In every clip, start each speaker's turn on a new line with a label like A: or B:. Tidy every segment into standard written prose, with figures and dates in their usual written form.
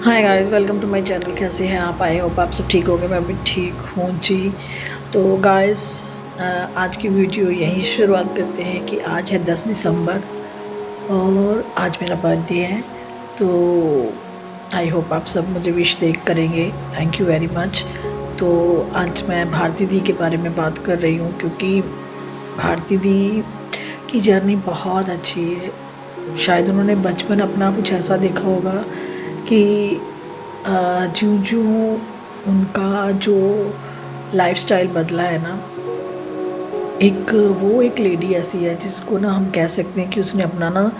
A: Hi guys, welcome to my channel. कैसे हैं आप? आए होप आप सब ठीक होंगे। मैं भी ठीक हूँ जी। तो गाइस, आज की वीडियो यहीं शुरुआत करते हैं कि आज है 10 दिसंबर और आज मेरा बर्थडे है। तो आई होप आप सब मुझे विश करेंगे। Thank you very much. तो आज मैं भारती दी के बारे में बात कर रही हूँ क्योंकि भारती दी की जर्नी बहुत अच्छी है। शायद उन्होंने बचपन अपना कुछ ऐसा देखा होगा कि ज्यों-ज्यों उनका जो लाइफ़स्टाइल बदला है ना, एक लेडी ऐसी है जिसको ना हम कह सकते हैं कि उसने अपना ना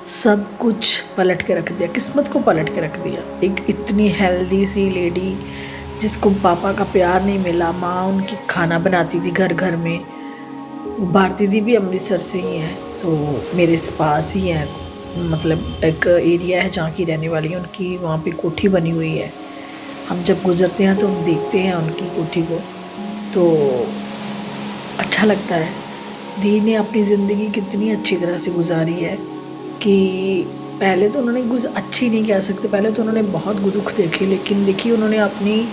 A: सब कुछ पलट के रख दिया, किस्मत को पलट के रख दिया। एक इतनी हेल्दी सी लेडी जिसको पापा का प्यार नहीं मिला, माँ उनकी खाना बनाती थी घर-घर में। भारती दी भी अमृतसर से ही हैं, तो मेरे पास ही हैं। मतलब एक एरिया है जहाँ की रहने वाली है, उनकी वहाँ पे कोठी बनी हुई है। हम जब गुज़रते हैं तो हम देखते हैं उनकी कोठी को, तो अच्छा लगता है। दी ने अपनी ज़िंदगी कितनी अच्छी तरह से गुज़ारी है कि पहले तो उन्होंने अच्छी नहीं कह सकते, पहले तो उन्होंने बहुत दुःख देखे, लेकिन देखिए उन्होंने अपनी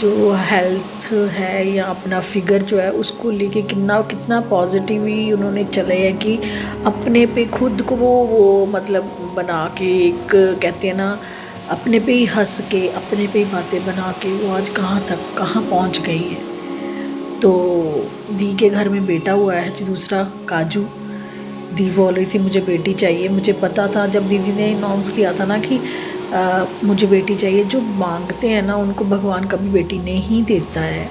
A: जो हेल्थ है या अपना फिगर जो है उसको लेके कितना पॉजिटिव ही उन्होंने चले हैं कि अपने पे खुद को वो मतलब बना के, एक कहते हैं ना, अपने पे ही हंस के, अपने पे ही बातें बना के वो आज कहाँ पहुंच गई है। तो दी के घर में बेटा हुआ है जी दूसरा, काजू। दी बोल रही थी मुझे बेटी चाहिए। मुझे पता था जब दीदी ने अनाउंस किया था ना कि मुझे बेटी चाहिए। जो मांगते हैं ना उनको भगवान कभी बेटी नहीं देता है,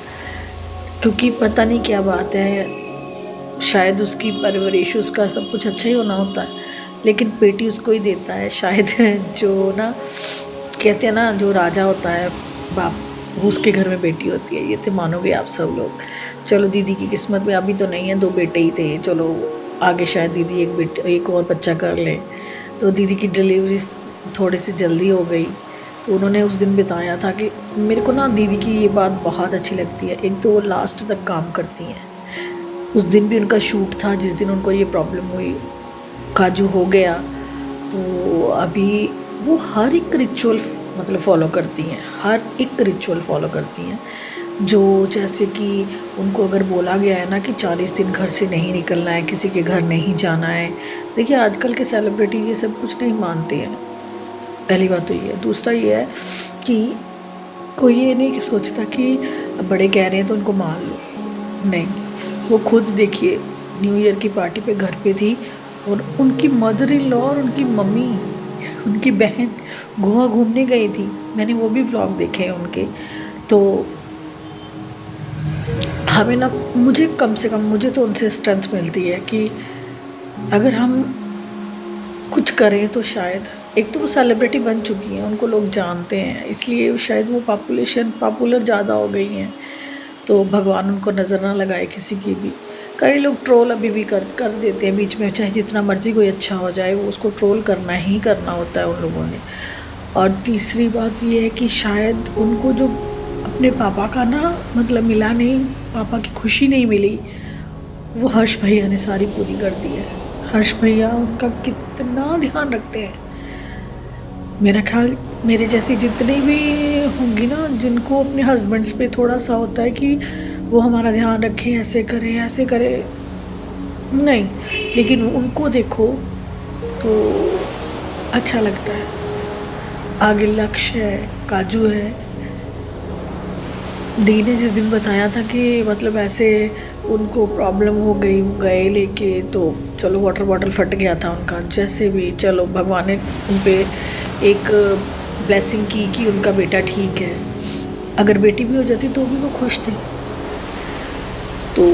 A: क्योंकि पता नहीं क्या बात है, शायद उसकी परवरिश, उसका सब कुछ अच्छा ही होना होता है, लेकिन बेटी उसको ही देता है शायद। जो ना कहते हैं ना, जो राजा होता है बाप, वो उसके घर में बेटी होती है। ये तो मानोगे आप सब लोग। चलो दीदी की किस्मत में अभी तो नहीं है, 2 बेटे ही थे। चलो आगे शायद दीदी एक और बच्चा कर ले। तो दीदी की डिलीवरी थोड़ी सी जल्दी हो गई, तो उन्होंने उस दिन बताया था कि मेरे को ना दीदी की ये बात बहुत अच्छी लगती है। एक तो वो लास्ट तक काम करती हैं। उस दिन भी उनका शूट था जिस दिन उनको ये प्रॉब्लम हुई, काजू हो गया। तो अभी वो हर एक रिचुअल मतलब फ़ॉलो करती हैं, हर एक रिचुअल फ़ॉलो करती हैं। जो जैसे कि उनको अगर बोला गया है ना कि 40 दिन घर से नहीं निकलना है, किसी के घर नहीं जाना है। देखिए आजकल के सेलिब्रिटी ये सब कुछ नहीं मानते हैं। पहली बात तो ये है। दूसरा ये है कि कोई ये नहीं सोचता कि बड़े कह रहे हैं तो उनको मान लो। नहीं, वो खुद देखिए न्यू ईयर की पार्टी पे घर पे थी और उनकी मदर इन लॉ और उनकी मम्मी, उनकी बहन गोवा घूमने गई थी। मैंने वो भी व्लॉग देखे हैं उनके। तो हमें ना, मुझे कम से कम मुझे तो उनसे स्ट्रेंथ मिलती है कि अगर हम कुछ करें तो शायद, एक तो वो सेलिब्रिटी बन चुकी हैं, उनको लोग जानते हैं, इसलिए शायद वो पॉपुलर ज़्यादा हो गई हैं। तो भगवान उनको नज़र ना लगाए किसी की भी। कई लोग ट्रोल अभी भी कर देते हैं बीच में, चाहे जितना मर्ज़ी कोई अच्छा हो जाए, वो उसको ट्रोल करना ही करना होता है उन लोगों ने। और तीसरी बात ये है कि शायद उनको जो अपने पापा का ना मतलब मिला नहीं, पापा की खुशी नहीं मिली, वो हर्ष भैया ने सारी पूरी कर दी है। हर्ष भैया उनका कितना ध्यान रखते हैं। मेरा ख्याल मेरे जैसी जितनी भी होंगी ना, जिनको अपने हस्बैंड्स पे थोड़ा सा होता है कि वो हमारा ध्यान रखें, ऐसे करें, नहीं, लेकिन उनको देखो तो अच्छा लगता है। आगे लक्ष्य है, काजू है। दी ने जिस दिन बताया था कि मतलब ऐसे उनको प्रॉब्लम हो गई, गए लेके, तो चलो वाटर बॉटल फट गया था उनका, जैसे भी चलो भगवान ने उन पे एक ब्लेसिंग की कि उनका बेटा ठीक है। अगर बेटी भी हो जाती तो भी वो खुश थे। तो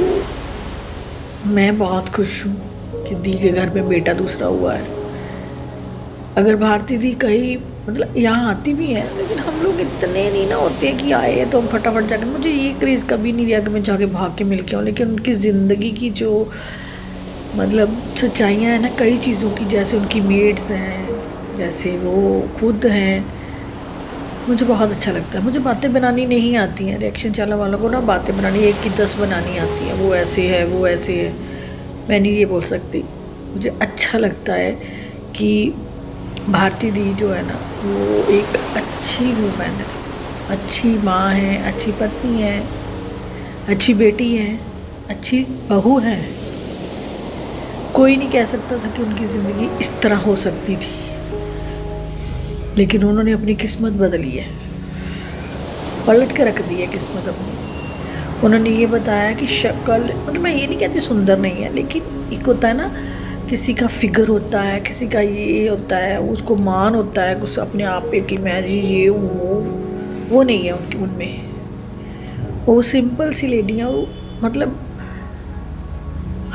A: मैं बहुत खुश हूँ कि दी के घर में बेटा दूसरा हुआ है। अगर भारती दी कहीं मतलब यहाँ आती भी है, लेकिन हम लोग इतने नहीं ना होते हैं कि आए तो हम फटाफट जाकर, मुझे ये क्रेज़ कभी नहीं दिया कि मैं जाके भाग के मिल के आऊँ। लेकिन उनकी ज़िंदगी की जो मतलब सच्चाइयाँ हैं ना कई चीज़ों की, जैसे उनकी मेड्स हैं, जैसे वो खुद हैं, मुझे बहुत अच्छा लगता है। मुझे बातें बनानी नहीं आती हैं। रिएक्शन चैनल वालों को ना बातें बनानी 1 की 10 बनानी आती हैं, वो ऐसे है, वो ऐसे है। मैं नहीं ये बोल सकती। मुझे अच्छा लगता है कि भारती दी जो है ना, वो एक अच्छी वूमेन है, अच्छी माँ है, अच्छी पत्नी है, अच्छी बेटी है, अच्छी बहू है। कोई नहीं कह सकता था कि उनकी ज़िंदगी इस तरह हो सकती थी, लेकिन उन्होंने अपनी किस्मत बदली है, पलट के रख दी है किस्मत अपनी। उन्होंने ये बताया कि शक्ल, मतलब मैं ये नहीं कहती सुंदर नहीं है, लेकिन एक होता है ना, किसी का फिगर होता है, किसी का ये होता है, उसको मान होता है कुछ अपने आप पे कि मैं जी ये वो नहीं है उनकी, उनमें वो सिंपल सी लेडी है। वो मतलब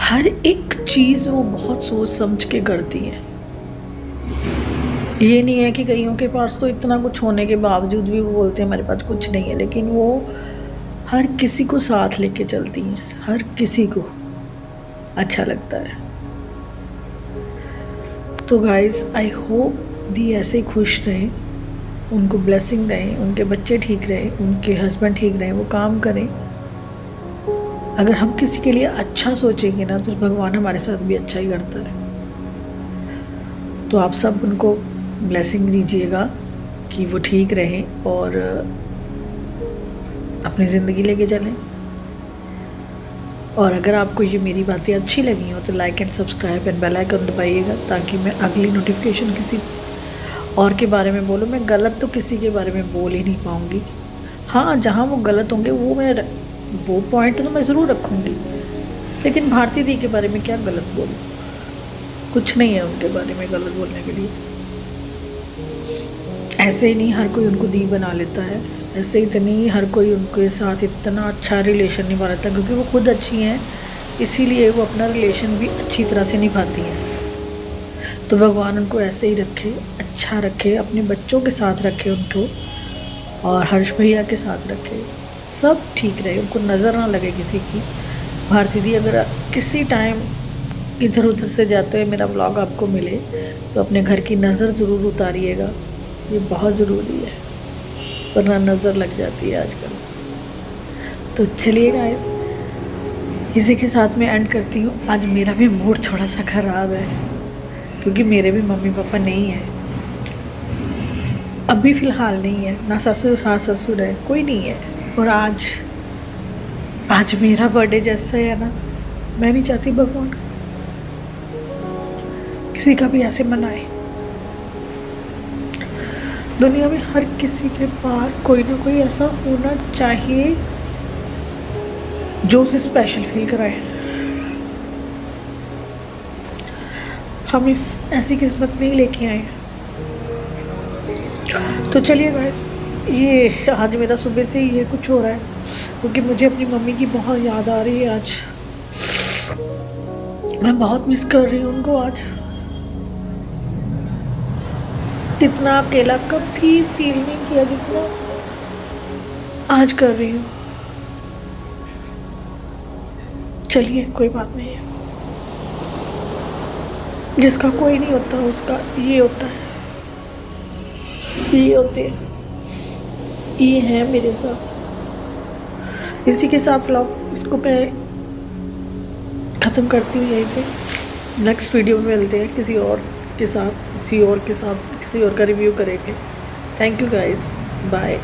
A: हर एक चीज़ वो बहुत सोच समझ के करती हैं। ये नहीं है कि कईयों के पास तो इतना कुछ होने के बावजूद भी वो बोलते हैं हमारे पास कुछ नहीं है, लेकिन वो हर किसी को साथ लेके चलती हैं, हर किसी को अच्छा लगता है। तो गाइस, आई होप दी ऐसे ही खुश रहें, उनको ब्लेसिंग रहे, उनके बच्चे ठीक रहे, उनके हस्बैंड ठीक रहे, वो काम करें। अगर हम किसी के लिए अच्छा सोचेंगे ना, तो भगवान हमारे साथ भी अच्छा ही करता है। तो आप सब उनको ब्लेसिंग दीजिएगा कि वो ठीक रहें और अपनी ज़िंदगी लेके चलें। और अगर आपको ये मेरी बातें अच्छी लगी हो तो like and subscribe and bell icon दबाइएगा, ताकि मैं अगली नोटिफिकेशन किसी और के बारे में बोलूँ। मैं गलत तो किसी के बारे में बोल ही नहीं पाऊँगी। हाँ, जहाँ वो गलत होंगे वो पॉइंट तो मैं ज़रूर रखूँगी, लेकिन भारती दी के बारे में क्या गलत बोलूँ? कुछ नहीं है उनके बारे में गलत बोलने के लिए। ऐसे ही नहीं हर कोई उनको दी बना लेता है, ऐसे ही तो नहीं हर कोई उनके साथ इतना अच्छा रिलेशन निभा लेता, क्योंकि वो खुद अच्छी हैं, इसीलिए वो अपना रिलेशन भी अच्छी तरह से निभाती हैं। तो भगवान उनको ऐसे ही रखे, अच्छा रखे, अपने बच्चों के साथ रखे उनको, और हर्ष भैया के साथ रखे, सब ठीक रहे, उनको नज़र ना लगे किसी की। भारती दी अगर किसी टाइम इधर उधर से जाते हुए मेरा व्लॉग आपको मिले तो अपने घर की नज़र ज़रूर उतारिएगा, ये बहुत ज़रूरी है, वरना नज़र लग जाती है आजकल। तो चलिए गाइस, इसी के साथ मैं एंड करती हूँ। आज मेरा भी मूड थोड़ा सा ख़राब है, क्योंकि मेरे भी मम्मी पापा नहीं है, अभी फ़िलहाल नहीं है, ना ससुर सास ससुर है, कोई नहीं है। और आज मेरा बर्थडे जैसा है ना, मैं नहीं चाहती भगवान किसी का भी ऐसे मनाए। दुनिया में हर किसी के पास कोई ना कोई ऐसा होना चाहिए जो उसे स्पेशल फील कराए। हम ऐसी किस्मत नहीं लेके आए। तो चलिए गाइस, ये आज मेरा सुबह से ये कुछ हो रहा है, क्योंकि मुझे अपनी मम्मी की बहुत याद आ रही है। आज मैं बहुत मिस कर रही हूँ उनको। आज इतना अकेला कभी फील नहीं किया जितना आज कर रही हूँ। चलिए, कोई बात नहीं है, जिसका कोई नहीं होता उसका ये होता है, ये होते हैं, ये है मेरे साथ। इसी के साथ व्लॉग इसको मैं ख़त्म करती हूँ यहीं पे। नेक्स्ट वीडियो में मिलते हैं किसी और के साथ, किसी और का रिव्यू करेंगे। Thank you guys, bye.